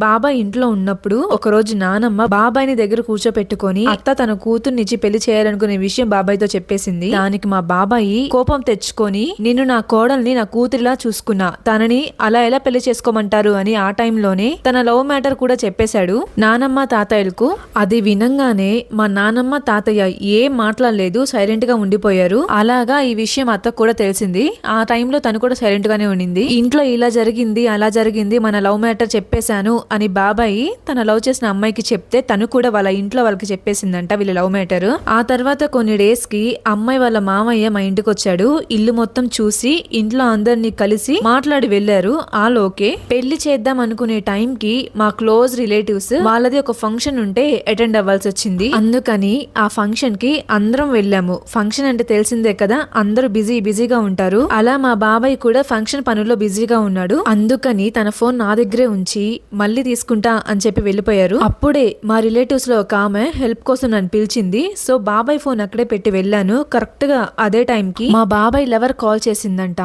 బాబాయ్ ఇంట్లో ఉన్నప్పుడు ఒకరోజు నానమ్మ బాబాయ్ని దగ్గర కూర్చోపెట్టుకొని అత్త తన కూతుర్నిచ్చి పెళ్లి చేయాలనుకునే విషయం బాబాయ్తో చెప్పేసింది. దానికి మా బాబాయి కోపం తెచ్చుకొని నిన్ను నా కోడల్ని నా కూతురిలా చూసుకున్నా, తనని అలా ఎలా పెళ్లి చేసుకోమంటారు అని ఆ టైంలోనే తన లవ్ మ్యాటర్ కూడా చెప్పేశాడు నానమ్మ తాతయ్యలకు. అది వినంగానే మా నానమ్మ తాతయ్య ఏం మాట్లాడలేదు, సైలెంట్ గా ఉండిపోయారు. అలాగా ఈ విషయం అత్తకు కూడా తెలిసింది. ఆ టైంలో తను కూడా సైలెంట్ గానే ఉండింది. ఇంట్లో ఇలా జరిగింది అలా జరిగింది, మన లవ్ మ్యాటర్ చెప్పేశాను అని బాబాయి తన లవ్ చేసిన అమ్మాయికి చెప్తే తను కూడా వాళ్ళ ఇంట్లో వాళ్ళకి చెప్పేసిందంట వీళ్ళ లవ్ మ్యాటర్. ఆ తర్వాత కొన్ని డేస్ కి అమ్మాయి వాళ్ళ మామయ్య మా ఇంటికి వచ్చాడు. ఇల్లు మొత్తం చూసి ఇంట్లో అందరినీ కలిసి మాట్లాడి వెళ్లారు. ఆలోకే పెళ్లి చేద్దాం అనుకునే టైం కి మా క్లోజ్ రిలేటివ్స్ వాళ్ళది ఒక ఫంక్షన్ ఉంటే అటెండ్ అవ్వాల్సి వచ్చింది. అందుకని ఆ ఫంక్షన్ కి అందరం వెళ్ళాము. ఫంక్షన్ అంటే తెలిసిందే కదా, అందరూ బిజీగా ఉంటారు. అలా మా బాబాయ్ కూడా ఫంక్షన్ పనుల్లో బిజీగా ఉన్నాడు. అందుకని తన ఫోన్ నా దగ్గరే ఉంచి మళ్ళీ తీసుకుంటా అని చెప్పి వెళ్ళిపోయారు. అప్పుడే మా రిలేటివ్స్ లో ఒక ఆమె హెల్ప్ కోసం నన్ను పిలిచింది. సో బాబాయ్ ఫోన్ అక్కడే పెట్టి వెళ్ళాను. కరెక్ట్ గా అదే టైం కి మా బాబాయ్ లవర్ కాల్ చేసిందంట.